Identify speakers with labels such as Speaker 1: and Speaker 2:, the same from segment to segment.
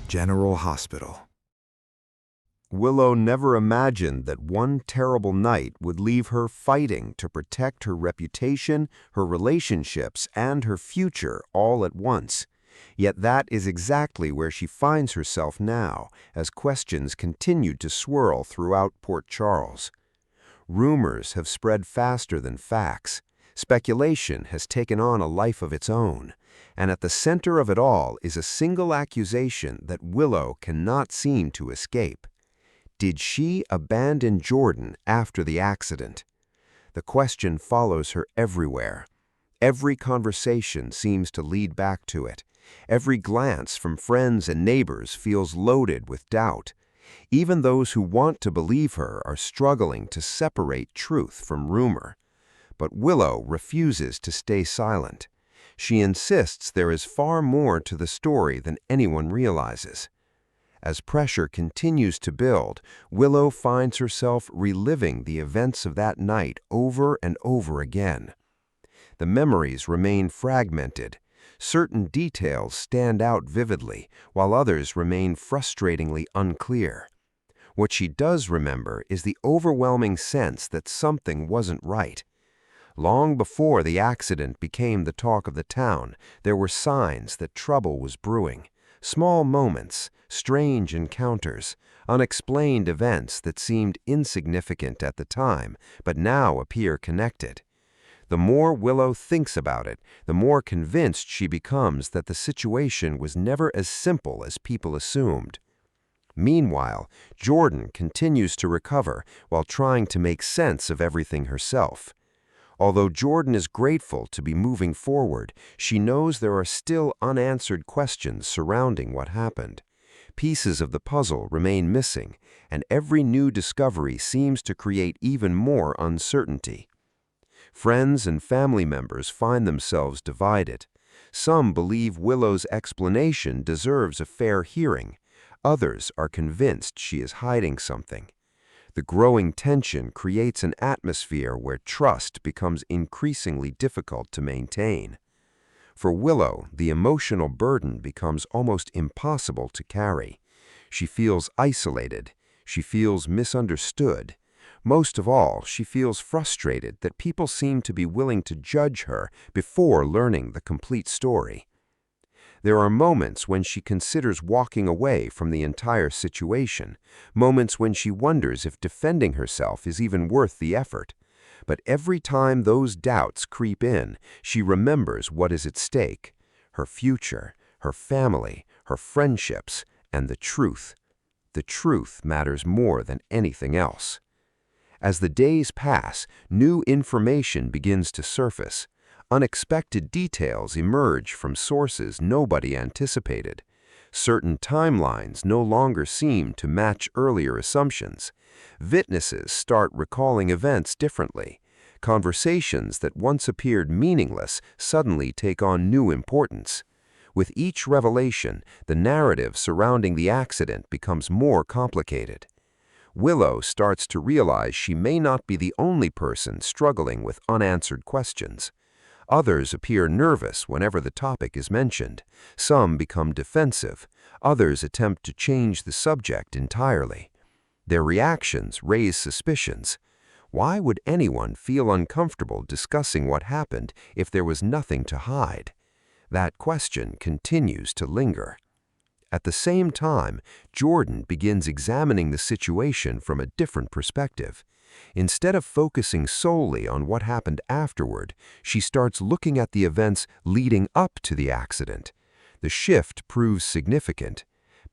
Speaker 1: General Hospital. Willow never imagined that one terrible night would leave her fighting to protect her reputation, her relationships, and her future all at once. Yet that is exactly where she finds herself now, as questions continued to swirl throughout Port Charles. Rumors have spread faster than facts. Speculation has taken on a life of its own. And at the center of it all is a single accusation that Willow cannot seem to escape. Did she abandon Jordan after the accident? The question follows her everywhere. Every conversation seems to lead back to it. Every glance from friends and neighbors feels loaded with doubt. Even those who want to believe her are struggling to separate truth from rumor. But Willow refuses to stay silent. She insists there is far more to the story than anyone realizes. As pressure continues to build, Willow finds herself reliving the events of that night over and over again. The memories remain fragmented. Certain details stand out vividly, while others remain frustratingly unclear. What she does remember is the overwhelming sense that something wasn't right. Long before the accident became the talk of the town, there were signs that trouble was brewing. Small moments, strange encounters, unexplained events that seemed insignificant at the time, but now appear connected. The more Willow thinks about it, the more convinced she becomes that the situation was never as simple as people assumed. Meanwhile, Jordan continues to recover while trying to make sense of everything herself. Although Jordan is grateful to be moving forward, she knows there are still unanswered questions surrounding what happened. Pieces of the puzzle remain missing, and every new discovery seems to create even more uncertainty. Friends and family members find themselves divided. Some believe Willow's explanation deserves a fair hearing. Others are convinced she is hiding something. The growing tension creates an atmosphere where trust becomes increasingly difficult to maintain. For Willow, the emotional burden becomes almost impossible to carry. She feels isolated. She feels misunderstood. Most of all, she feels frustrated that people seem to be willing to judge her before learning the complete story. There are moments when she considers walking away from the entire situation, moments when she wonders if defending herself is even worth the effort. But every time those doubts creep in, she remembers what is at stake: her future, her family, her friendships, and the truth. The truth matters more than anything else. As the days pass, new information begins to surface. Unexpected details emerge from sources nobody anticipated. Certain timelines no longer seem to match earlier assumptions. Witnesses start recalling events differently. Conversations that once appeared meaningless suddenly take on new importance. With each revelation, the narrative surrounding the accident becomes more complicated. Willow starts to realize she may not be the only person struggling with unanswered questions. Others appear nervous whenever the topic is mentioned. Some become defensive. Others attempt to change the subject entirely. Their reactions raise suspicions. Why would anyone feel uncomfortable discussing what happened if there was nothing to hide? That question continues to linger. At the same time, Jordan begins examining the situation from a different perspective. Instead of focusing solely on what happened afterward, she starts looking at the events leading up to the accident. The shift proves significant.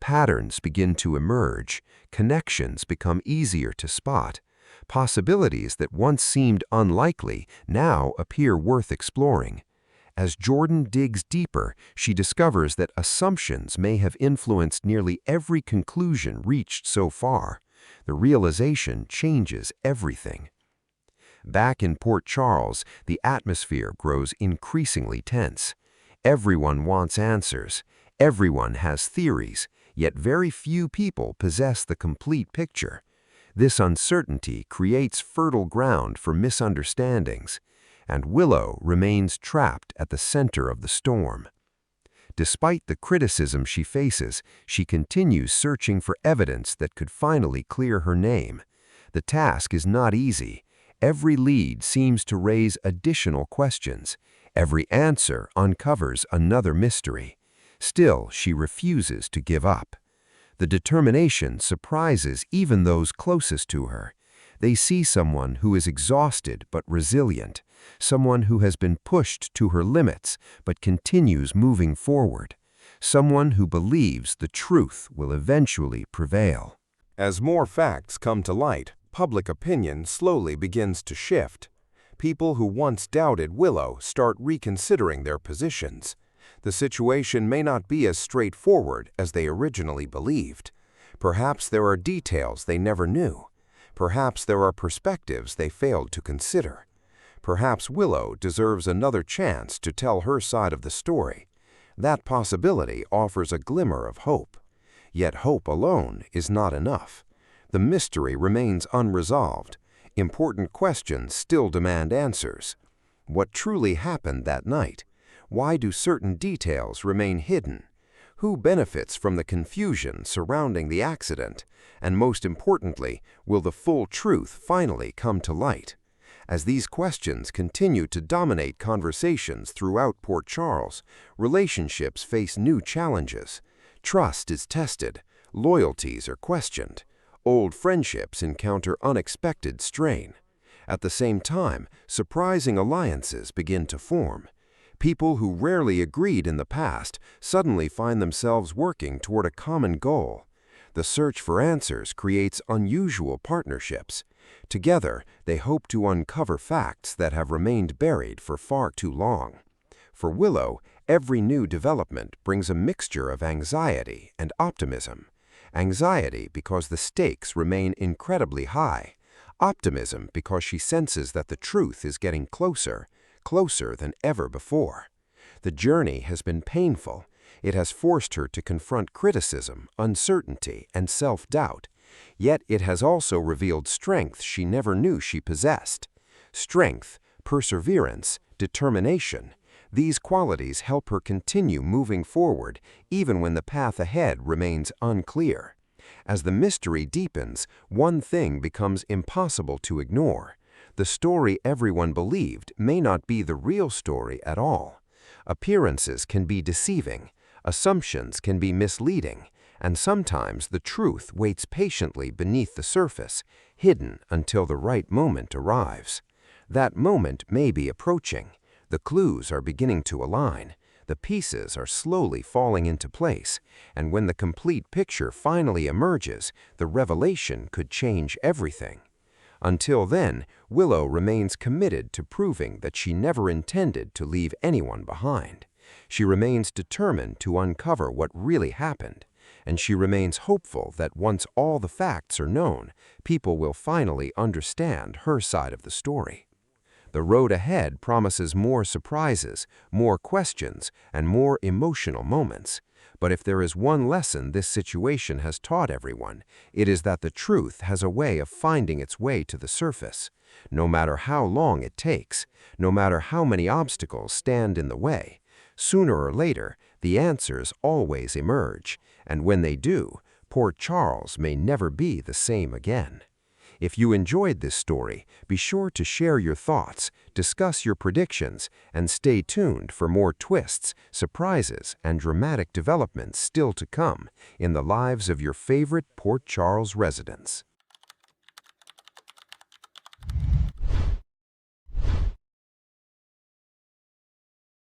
Speaker 1: Patterns begin to emerge. Connections become easier to spot. Possibilities that once seemed unlikely now appear worth exploring. As Jordan digs deeper, she discovers that assumptions may have influenced nearly every conclusion reached so far. The realization changes everything. Back in Port Charles, the atmosphere grows increasingly tense. Everyone wants answers. Everyone has theories, yet very few people possess the complete picture. This uncertainty creates fertile ground for misunderstandings, and Willow remains trapped at the center of the storm. Despite the criticism she faces, she continues searching for evidence that could finally clear her name. The task is not easy. Every lead seems to raise additional questions. Every answer uncovers another mystery. Still, she refuses to give up. The determination surprises even those closest to her. They see someone who is exhausted but resilient, someone who has been pushed to her limits but continues moving forward, someone who believes the truth will eventually prevail.
Speaker 2: As more facts come to light, public opinion slowly begins to shift. People who once doubted Willow start reconsidering their positions. The situation may not be as straightforward as they originally believed. Perhaps there are details they never knew. Perhaps there are perspectives they failed to consider. Perhaps Willow deserves another chance to tell her side of the story. That possibility offers a glimmer of hope. Yet hope alone is not enough. The mystery remains unresolved. Important questions still demand answers. What truly happened that night? Why do certain details remain hidden? Who benefits from the confusion surrounding the accident? And most importantly, will the full truth finally come to light? As these questions continue to dominate conversations throughout Port Charles, relationships face new challenges. Trust is tested, loyalties are questioned, old friendships encounter unexpected strain. At the same time, surprising alliances begin to form. People who rarely agreed in the past suddenly find themselves working toward a common goal. The search for answers creates unusual partnerships. Together, they hope to uncover facts that have remained buried for far too long. For Willow, every new development brings a mixture of anxiety and optimism. Anxiety because the stakes remain incredibly high. Optimism because she senses that the truth is getting closer than ever before. The journey has been painful. It has forced her to confront criticism, uncertainty, and self-doubt. Yet it has also revealed strength she never knew she possessed. Strength, perseverance, determination. These qualities help her continue moving forward even when the path ahead remains unclear. As the mystery deepens, one thing becomes impossible to ignore. The story everyone believed may not be the real story at all. Appearances can be deceiving, assumptions can be misleading, and sometimes the truth waits patiently beneath the surface, hidden until the right moment arrives. That moment may be approaching. The clues are beginning to align. The pieces are slowly falling into place, and when the complete picture finally emerges, the revelation could change everything. Until then, Willow remains committed to proving that she never intended to leave anyone behind. She remains determined to uncover what really happened, and she remains hopeful that once all the facts are known, people will finally understand her side of the story. The road ahead promises more surprises, more questions, and more emotional moments. But if there is one lesson this situation has taught everyone, it is that the truth has a way of finding its way to the surface. No matter how long it takes, no matter how many obstacles stand in the way, sooner or later, the answers always emerge, and when they do, Port Charles may never be the same again. If you enjoyed this story, be sure to share your thoughts, discuss your predictions, and stay tuned for more twists, surprises, and dramatic developments still to come in the lives of your favorite Port Charles residents.